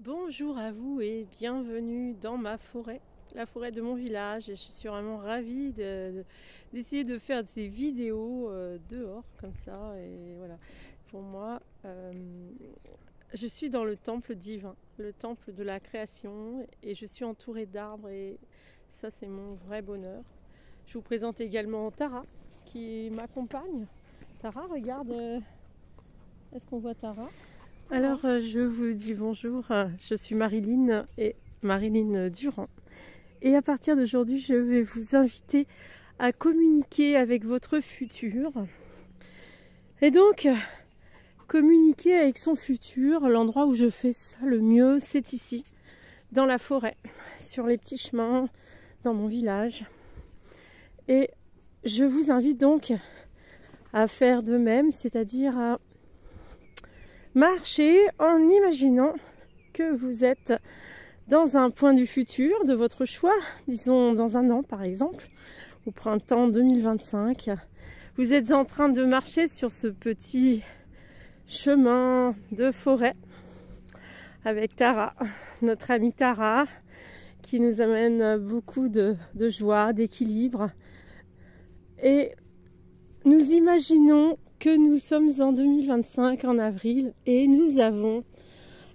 Bonjour à vous et bienvenue dans ma forêt, la forêt de mon village. Et je suis vraiment ravie d'essayer de faire ces vidéos dehors comme ça. Et voilà, pour moi, je suis dans le temple divin, le temple de la création, et je suis entourée d'arbres et ça c'est mon vrai bonheur. Je vous présente également Tara qui m'accompagne. Tara, regarde, est-ce qu'on voit Tara ? Alors, je vous dis bonjour, je suis Marilyn et Marilyn Durand. Et à partir d'aujourd'hui, je vais vous inviter à communiquer avec votre futur. Et donc, communiquer avec son futur, l'endroit où je fais ça le mieux, c'est ici, dans la forêt, sur les petits chemins, dans mon village. Et je vous invite donc à faire de même, c'est-à-dire à marchez en imaginant que vous êtes dans un point du futur de votre choix, disons dans un an par exemple, au printemps 2025. Vous êtes en train de marcher sur ce petit chemin de forêt avec Tara, notre amie Tara, qui nous amène beaucoup de joie, d'équilibre. Et nous imaginons que nous sommes en 2025, en avril, et nous avons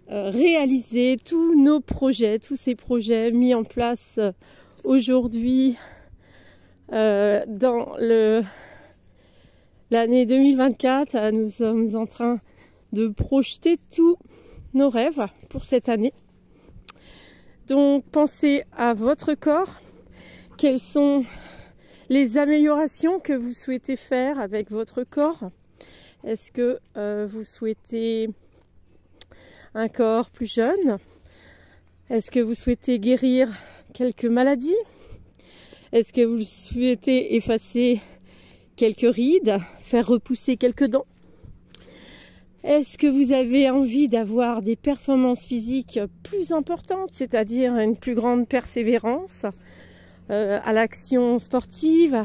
réalisé tous nos projets, tous ces projets mis en place aujourd'hui dans l'année 2024. Nous sommes en train de projeter tous nos rêves pour cette année. Donc pensez à votre corps, quels sont les améliorations que vous souhaitez faire avec votre corps. Est-ce que vous souhaitez un corps plus jeune? Est-ce que vous souhaitez guérir quelques maladies? Est-ce que vous souhaitez effacer quelques rides, faire repousser quelques dents? Est-ce que vous avez envie d'avoir des performances physiques plus importantes, c'est-à-dire une plus grande persévérance à l'action sportive,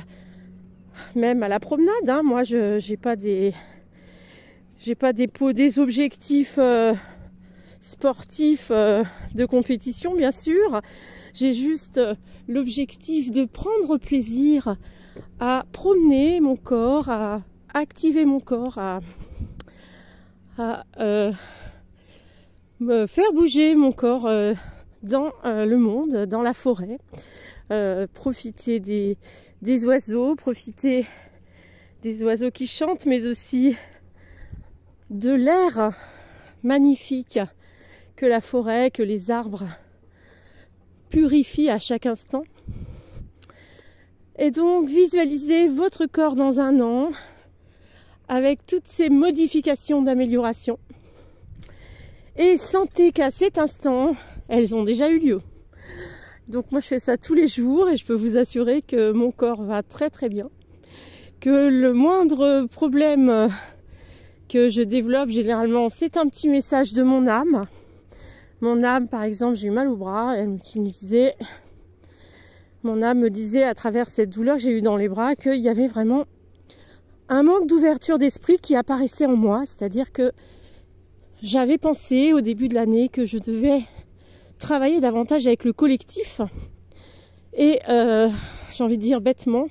même à la promenade, hein. Moi, j'ai pas des objectifs sportifs de compétition, bien sûr. J'ai juste l'objectif de prendre plaisir à promener mon corps, à activer mon corps, à me faire bouger mon corps dans le monde, dans la forêt. Profiter des oiseaux, profiter des oiseaux qui chantent, mais aussi de l'air magnifique que la forêt, que les arbres purifient à chaque instant. Et donc visualisez votre corps dans un an avec toutes ces modifications d'amélioration et sentez qu'à cet instant elles ont déjà eu lieu. Donc moi je fais ça tous les jours et je peux vous assurer que mon corps va très très bien. Que le moindre problème que je développe généralement, c'est un petit message de mon âme. Mon âme, par exemple, j'ai eu mal au bras, mon âme me disait à travers cette douleur que j'ai eue dans les bras qu'il y avait vraiment un manque d'ouverture d'esprit qui apparaissait en moi. C'est-à-dire que j'avais pensé au début de l'année que je devais travailler davantage avec le collectif et j'ai envie de dire bêtement,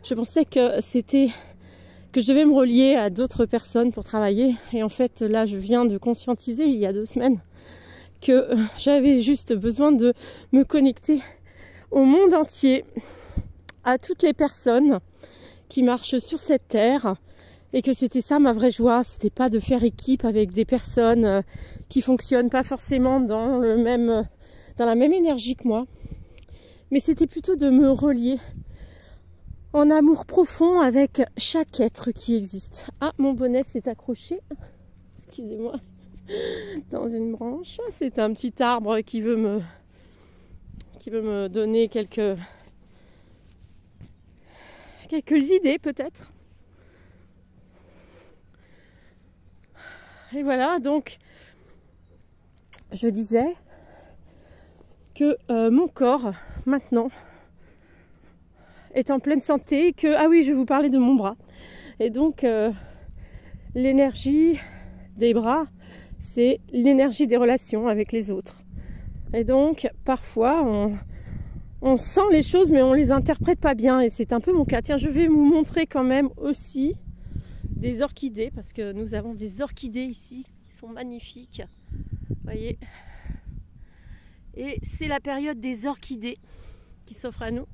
je pensais que je devais me relier à d'autres personnes pour travailler, et en fait là je viens de conscientiser il y a 2 semaines que j'avais juste besoin de me connecter au monde entier, à toutes les personnes qui marchent sur cette terre, et que c'était ça ma vraie joie. C'était pas de faire équipe avec des personnes qui fonctionnent pas forcément dans la même énergie que moi, mais c'était plutôt de me relier en amour profond avec chaque être qui existe. Ah, mon bonnet s'est accroché, excusez-moi, dans une branche. C'est un petit arbre qui veut me donner quelques idées peut-être. Et voilà, donc je disais que mon corps maintenant est en pleine santé, que ah oui, je vais vous parler de mon bras. Et donc l'énergie des bras, c'est l'énergie des relations avec les autres. Et donc, parfois, on sent les choses, mais on les interprète pas bien. Et c'est un peu mon cas. Tiens, je vais vous montrer quand même aussi des orchidées, parce que nous avons des orchidées ici qui sont magnifiques. Vous voyez. Et c'est la période des orchidées qui s'offre à nous.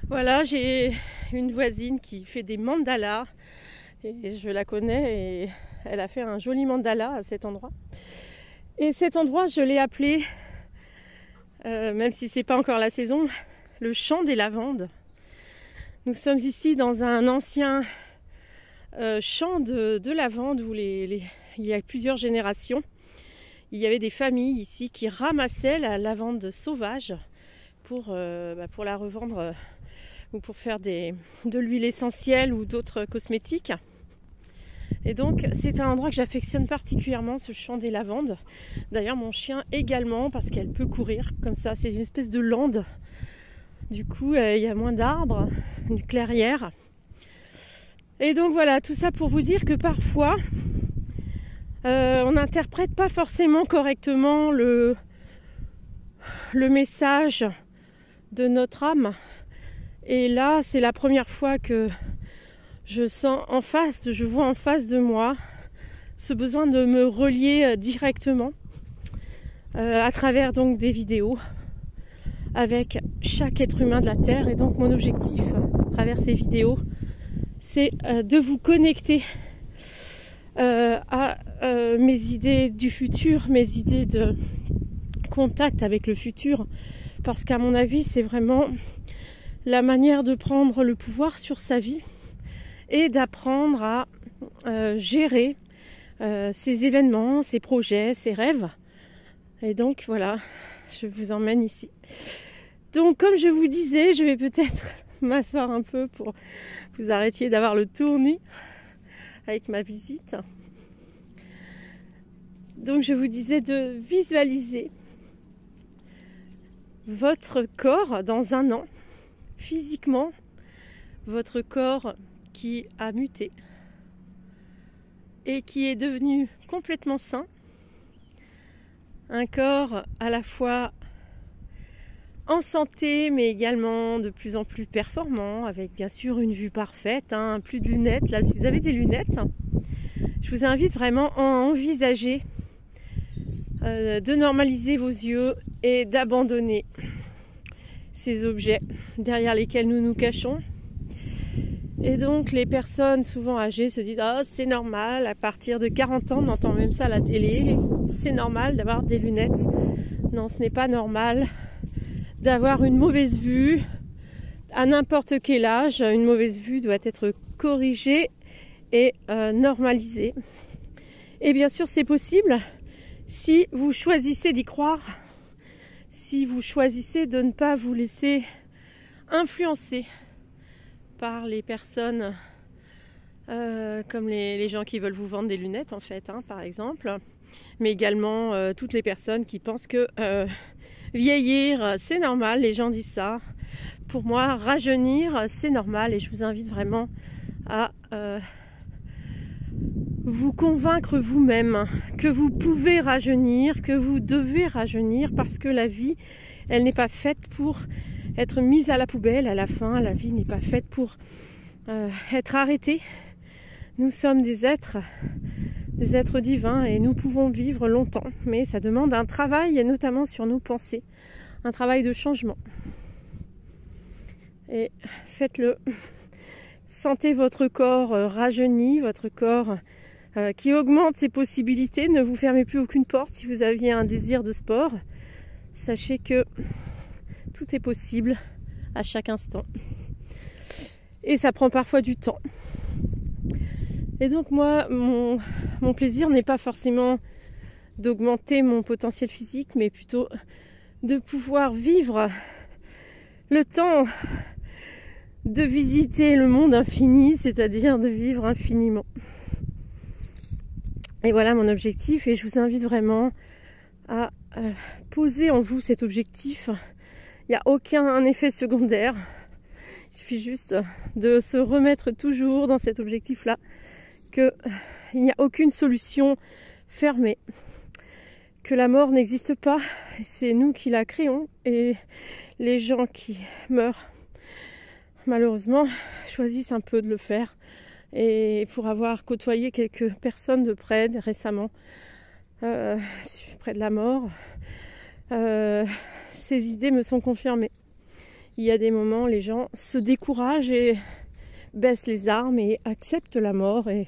Voilà, j'ai une voisine qui fait des mandalas. Et je la connais et elle a fait un joli mandala à cet endroit. Et cet endroit, je l'ai appelé, même si c'est pas encore la saison, le champ des lavandes. Nous sommes ici dans un ancien champ de lavande où il y a plusieurs générations. Il y avait des familles ici qui ramassaient la lavande sauvage pour la revendre ou pour faire de l'huile essentielle ou d'autres cosmétiques. Et donc c'est un endroit que j'affectionne particulièrement, ce champ des lavandes. D'ailleurs mon chien également, parce qu'elle peut courir comme ça, c'est une espèce de lande. Du coup il y a moins d'arbres, une clairière. Et donc voilà, tout ça pour vous dire que parfois on n'interprète pas forcément correctement le message de notre âme. Et là c'est la première fois que je vois en face de moi ce besoin de me relier directement à travers donc des vidéos avec chaque être humain de la Terre. Et donc mon objectif à travers ces vidéos, c'est de vous connecter à mes idées du futur, mes idées de contact avec le futur, parce qu'à mon avis c'est vraiment la manière de prendre le pouvoir sur sa vie et d'apprendre à gérer ses événements, ses projets, ses rêves. Et donc voilà, je vous emmène ici. Donc comme je vous disais, je vais peut-être m'asseoir un peu pour que vous arrêtiez d'avoir le tournis avec ma visite. Donc je vous disais de visualiser votre corps dans un an, physiquement, votre corps qui a muté et qui est devenu complètement sain. Un corps à la fois en santé, mais également de plus en plus performant, avec bien sûr une vue parfaite, hein, plus de lunettes. Là, si vous avez des lunettes, je vous invite vraiment à envisager de normaliser vos yeux et d'abandonner ces objets derrière lesquels nous nous cachons. Et donc les personnes souvent âgées se disent « Ah, c'est normal, à partir de 40 ans, on entend même ça à la télé, c'est normal d'avoir des lunettes. » Non, ce n'est pas normal d'avoir une mauvaise vue à n'importe quel âge. Une mauvaise vue doit être corrigée et normalisée. Et bien sûr, c'est possible si vous choisissez d'y croire, si vous choisissez de ne pas vous laisser influencer par les personnes comme les gens qui veulent vous vendre des lunettes en fait, hein, par exemple, mais également toutes les personnes qui pensent que vieillir c'est normal. Les gens disent ça. Pour moi, rajeunir c'est normal, et je vous invite vraiment à vous convaincre vous-même que vous pouvez rajeunir, que vous devez rajeunir, parce que la vie, elle n'est pas faite pour être mise à la poubelle à la fin. La vie n'est pas faite pour être arrêtée. Nous sommes des êtres divins, et nous pouvons vivre longtemps, mais ça demande un travail, et notamment sur nos pensées, un travail de changement. Et faites-le. Sentez votre corps rajeuni, votre corps qui augmente ses possibilités. Ne vous fermez plus aucune porte. Si vous aviez un désir de sport, sachez que tout est possible à chaque instant. Et ça prend parfois du temps. Et donc moi, mon plaisir n'est pas forcément d'augmenter mon potentiel physique, mais plutôt de pouvoir vivre le temps de visiter le monde infini, c'est-à-dire de vivre infiniment. Et voilà mon objectif, et je vous invite vraiment à poser en vous cet objectif. Il n'y a aucun effet secondaire. Il suffit juste de se remettre toujours dans cet objectif-là, qu'il n'y a aucune solution fermée, que la mort n'existe pas, c'est nous qui la créons, et les gens qui meurent, malheureusement, choisissent un peu de le faire. Et pour avoir côtoyé quelques personnes de près récemment, près de la mort, ces idées me sont confirmées. Il y a des moments, les gens se découragent et baissent les armes et acceptent la mort. Et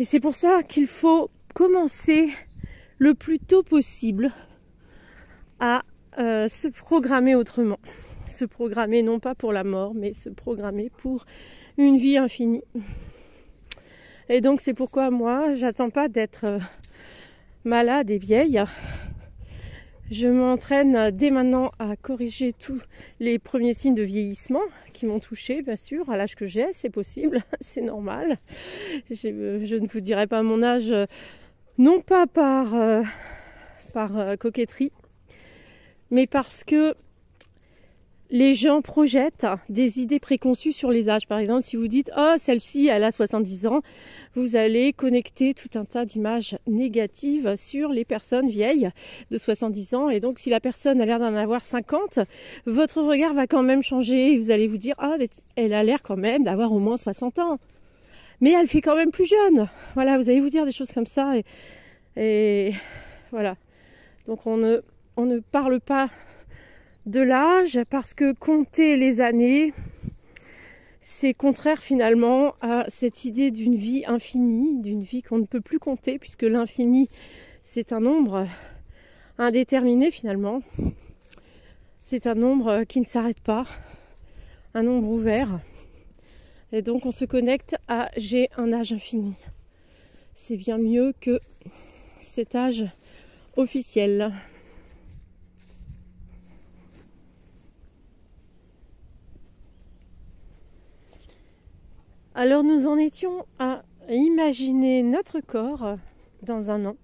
c'est pour ça qu'il faut commencer le plus tôt possible à se programmer autrement. Se programmer non pas pour la mort, mais se programmer pour une vie infinie. Et donc c'est pourquoi moi, j'attends pas d'être malade et vieille. Je m'entraîne dès maintenant à corriger tous les premiers signes de vieillissement qui m'ont touchée, bien sûr, à l'âge que j'ai, c'est possible, c'est normal. Je ne vous dirai pas mon âge, non pas par coquetterie, mais parce que les gens projettent des idées préconçues sur les âges. Par exemple, si vous dites « Oh, celle-ci, elle a 70 ans », vous allez connecter tout un tas d'images négatives sur les personnes vieilles de 70 ans. Et donc, si la personne a l'air d'en avoir 50, votre regard va quand même changer. Vous allez vous dire « Ah, elle a l'air quand même d'avoir au moins 60 ans. Mais elle fait quand même plus jeune. » Voilà, vous allez vous dire des choses comme ça. Et voilà. Donc, on ne parle pas de l'âge parce que compter les années, c'est contraire finalement à cette idée d'une vie infinie, d'une vie qu'on ne peut plus compter, puisque l'infini c'est un nombre indéterminé finalement, c'est un nombre qui ne s'arrête pas, un nombre ouvert, et donc on se connecte à j'ai un âge infini. C'est bien mieux que cet âge officiel. Alors nous en étions à imaginer notre corps dans un an.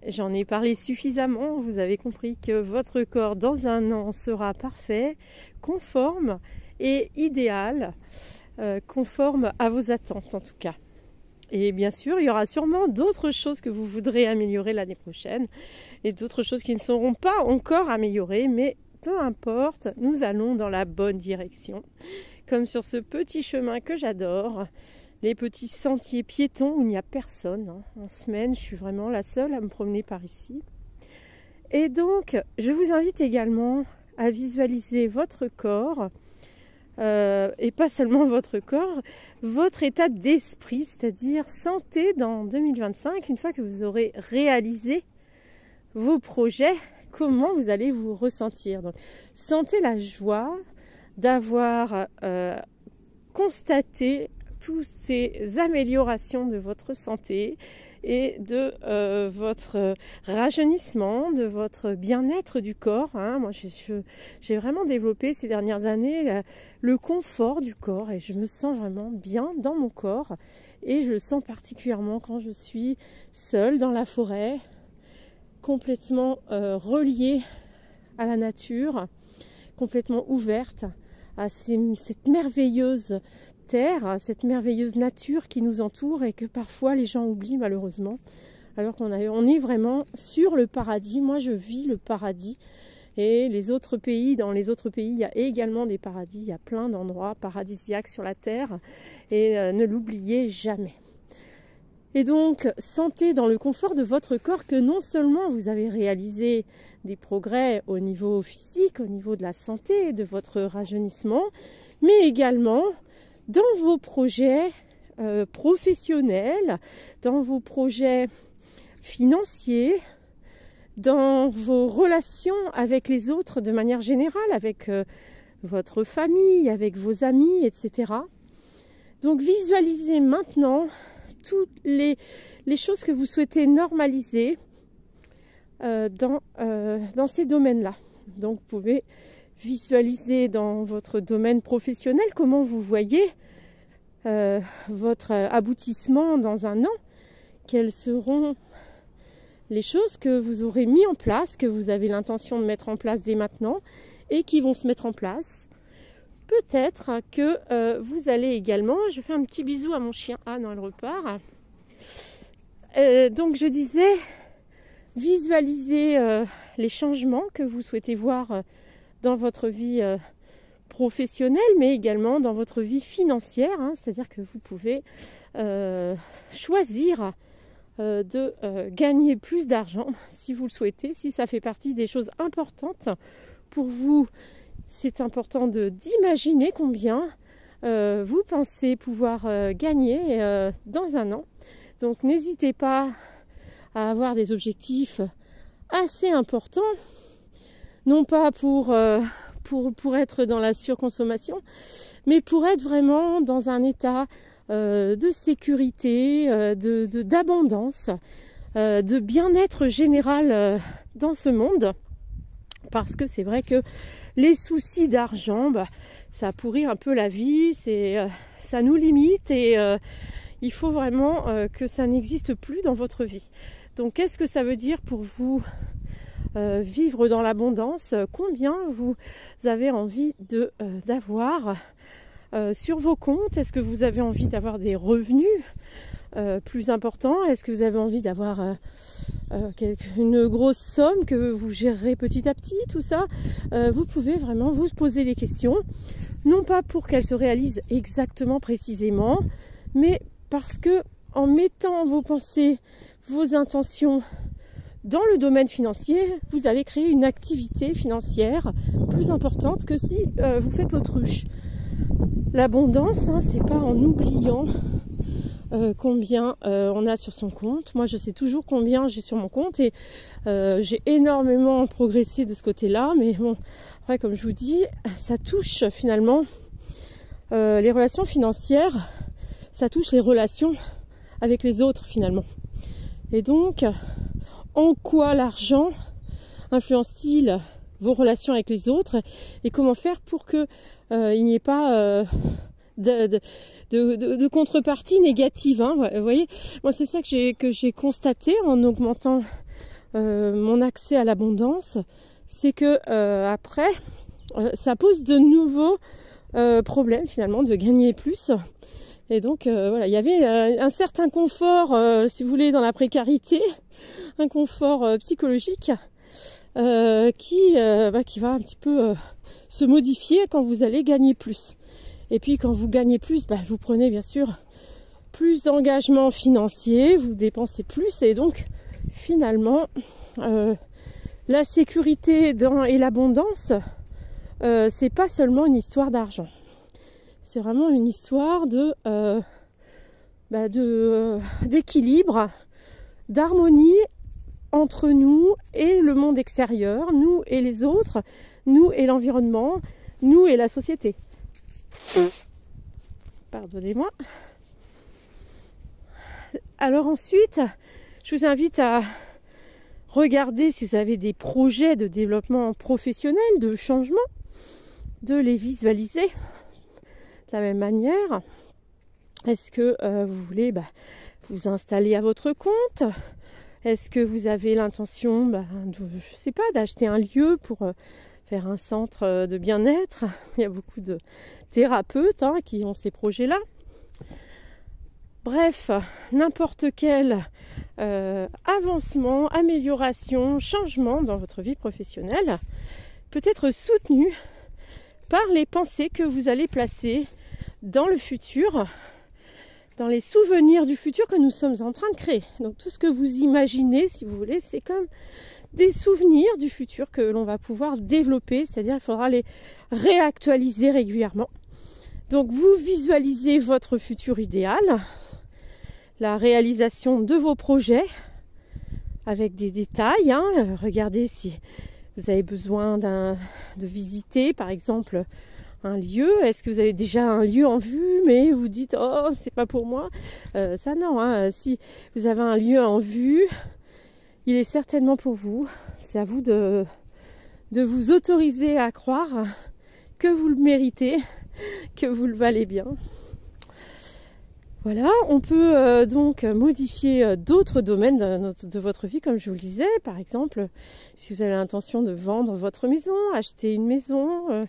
J'en ai parlé suffisamment, vous avez compris que votre corps dans un an sera parfait, conforme et idéal, conforme à vos attentes en tout cas. Et bien sûr, il y aura sûrement d'autres choses que vous voudrez améliorer l'année prochaine et d'autres choses qui ne seront pas encore améliorées, mais peu importe, nous allons dans la bonne direction. Comme sur ce petit chemin que j'adore, les petits sentiers piétons où il n'y a personne. En semaine, je suis vraiment la seule à me promener par ici. Et donc, je vous invite également à visualiser votre corps, et pas seulement votre corps, votre état d'esprit, c'est-à-dire sentez dans 2025, une fois que vous aurez réalisé vos projets, comment vous allez vous ressentir. Donc, sentez la joie d'avoir constaté toutes ces améliorations de votre santé et de votre rajeunissement, de votre bien-être du corps. Moi, j'ai vraiment développé ces dernières années le confort du corps et je me sens vraiment bien dans mon corps. Et je le sens particulièrement quand je suis seule dans la forêt, complètement reliée à la nature, complètement ouverte à cette merveilleuse terre, cette merveilleuse nature qui nous entoure et que parfois les gens oublient malheureusement, alors qu'on est vraiment sur le paradis. Moi je vis le paradis et dans les autres pays il y a également des paradis, il y a plein d'endroits paradisiaques sur la terre et ne l'oubliez jamais. Et donc sentez dans le confort de votre corps que non seulement vous avez réalisé des progrès au niveau physique, au niveau de la santé, de votre rajeunissement, mais également dans vos projets professionnels, dans vos projets financiers, dans vos relations avec les autres de manière générale, avec votre famille, avec vos amis, etc. Donc visualisez maintenant toutes les choses que vous souhaitez normaliser dans ces domaines-là. Donc vous pouvez visualiser dans votre domaine professionnel comment vous voyez votre aboutissement dans un an, quelles seront les choses que vous aurez mis en place, que vous avez l'intention de mettre en place dès maintenant et qui vont se mettre en place. Peut-être que vous allez également, je fais un petit bisou à mon chien, ah non elle repart, Donc je disais, visualisez les changements que vous souhaitez voir dans votre vie professionnelle, mais également dans votre vie financière, hein, c'est-à-dire que vous pouvez choisir de gagner plus d'argent si vous le souhaitez, si ça fait partie des choses importantes pour vous. C'est important d'imaginer combien vous pensez pouvoir gagner dans un an. Donc n'hésitez pas à avoir des objectifs assez importants, non pas pour être dans la surconsommation, mais pour être vraiment dans un état de sécurité, d'abondance, de bien-être général dans ce monde. Parce que c'est vrai que les soucis d'argent, ça pourrit un peu la vie, ça nous limite et il faut vraiment que ça n'existe plus dans votre vie. Donc qu'est-ce que ça veut dire pour vous vivre dans l'abondance? Combien vous avez envie d'avoir sur vos comptes? Est-ce que vous avez envie d'avoir des revenus plus importants? Est-ce que vous avez envie d'avoir une grosse somme que vous gérerez petit à petit? Tout ça, vous pouvez vraiment vous poser les questions, non pas pour qu'elles se réalisent exactement précisément, mais parce que en mettant vos pensées, vos intentions dans le domaine financier, vous allez créer une activité financière plus importante que si vous faites l'autruche. L'abondance, hein, c'est pas en oubliant combien on a sur son compte. Moi, je sais toujours combien j'ai sur mon compte et j'ai énormément progressé de ce côté-là. Mais bon, après, comme je vous dis, ça touche finalement les relations financières, ça touche les relations avec les autres finalement. Et donc, en quoi l'argent influence-t-il vos relations avec les autres et comment faire pour que il n'y ait pas de contrepartie négative, hein, vous voyez, moi c'est ça que j'ai constaté en augmentant mon accès à l'abondance, c'est que après ça pose de nouveaux problèmes finalement de gagner plus. Et donc voilà, il y avait un certain confort, si vous voulez, dans la précarité, un confort psychologique qui va un petit peu se modifier quand vous allez gagner plus. Et puis quand vous gagnez plus, vous prenez bien sûr plus d'engagement financier, vous dépensez plus et donc finalement la sécurité et l'abondance, c'est pas seulement une histoire d'argent. C'est vraiment une histoire d'équilibre, d'harmonie entre nous et le monde extérieur, nous et les autres, nous et l'environnement, nous et la société. Pardonnez-moi. Alors ensuite, je vous invite à regarder si vous avez des projets de développement professionnel, de changement, de les visualiser de la même manière. Est-ce que vous voulez vous installer à votre compte? Est-ce que vous avez l'intention je sais pas, d'acheter un lieu pour faire un centre de bien-être? Il y a beaucoup de thérapeutes qui ont ces projets-là. Bref, n'importe quel avancement, amélioration, changement dans votre vie professionnelle peut être soutenu par les pensées que vous allez placer dans le futur, dans les souvenirs du futur que nous sommes en train de créer. Donc tout ce que vous imaginez, si vous voulez, c'est comme des souvenirs du futur que l'on va pouvoir développer, c'est-à-dire il faudra les réactualiser régulièrement. Donc vous visualisez votre futur idéal, la réalisation de vos projets avec des détails. Regardez si vous avez besoin de visiter par exemple un lieu. Est-ce que vous avez déjà un lieu en vue mais vous dites oh c'est pas pour moi, ça non, si vous avez un lieu en vue, il est certainement pour vous. C'est à vous de vous autoriser à croire que vous le méritez, que vous le valez bien. Voilà, on peut donc modifier d'autres domaines de votre vie, comme je vous le disais. Par exemple, si vous avez l'intention de vendre votre maison, acheter une maison,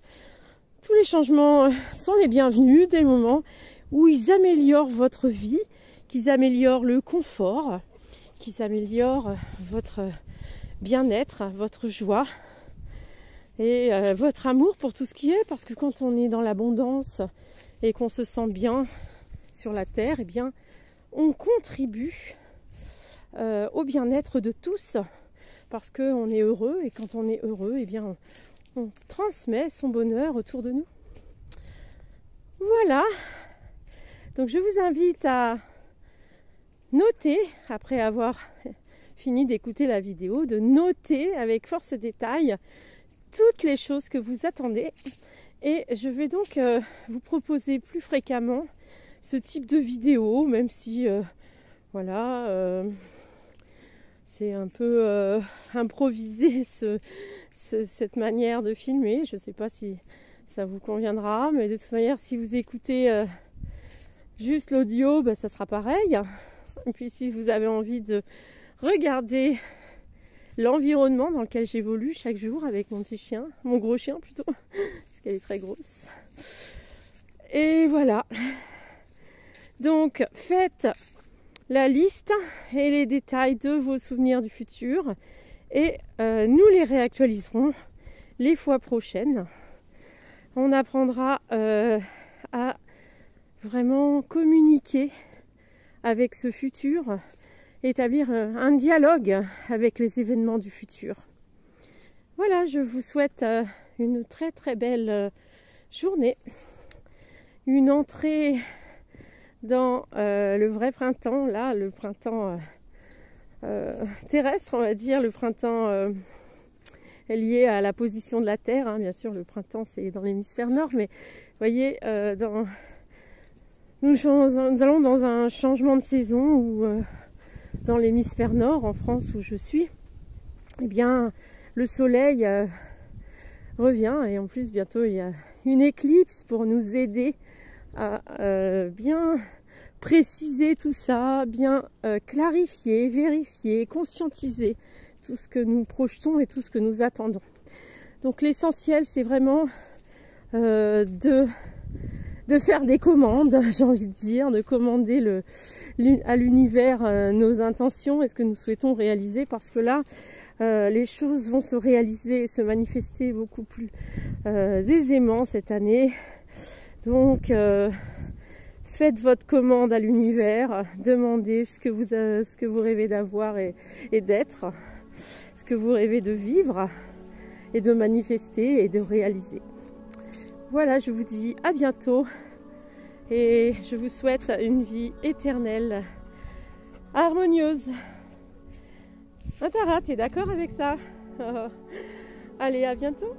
tous les changements sont les bienvenus dès le moment où ils améliorent votre vie, qu'ils améliorent le confort qui s'améliore votre bien-être, votre joie et votre amour pour tout ce qui est, parce que quand on est dans l'abondance et qu'on se sent bien sur la terre, eh bien on contribue au bien-être de tous, parce qu'on est heureux, et quand on est heureux, eh bien on transmet son bonheur autour de nous. Voilà, donc je vous invite à noter, après avoir fini d'écouter la vidéo, de noter avec force détail toutes les choses que vous attendez, et je vais donc vous proposer plus fréquemment ce type de vidéo, même si voilà, c'est un peu improvisé cette manière de filmer. Je ne sais pas si ça vous conviendra, mais de toute manière, si vous écoutez juste l'audio, ben, ça sera pareil. Et puis si vous avez envie de regarder l'environnement dans lequel j'évolue chaque jour avec mon petit chien, mon gros chien plutôt, parce qu'elle est très grosse. Et voilà. Donc faites la liste et les détails de vos souvenirs du futur, et nous les réactualiserons les fois prochaines. On apprendra à vraiment communiquer avec ce futur, établir un dialogue avec les événements du futur. Voilà, je vous souhaite une très très belle journée, une entrée dans le vrai printemps, là, le printemps terrestre, on va dire, le printemps lié à la position de la Terre, hein. Bien sûr, le printemps c'est dans l'hémisphère nord, mais vous voyez, nous allons dans un changement de saison où dans l'hémisphère nord, en France où je suis, eh bien le soleil revient, et en plus bientôt il y a une éclipse pour nous aider à bien préciser tout ça, bien clarifier, vérifier, conscientiser tout ce que nous projetons et tout ce que nous attendons. Donc l'essentiel c'est vraiment de faire des commandes, j'ai envie de dire, de commander à l'univers nos intentions et ce que nous souhaitons réaliser, parce que là les choses vont se réaliser et se manifester beaucoup plus aisément cette année. Donc faites votre commande à l'univers, demandez ce que vous rêvez d'avoir et d'être, ce que vous rêvez de vivre et de manifester et de réaliser. Voilà, je vous dis à bientôt et je vous souhaite une vie éternelle, harmonieuse. Tara, t'es d'accord avec ça? Allez, à bientôt.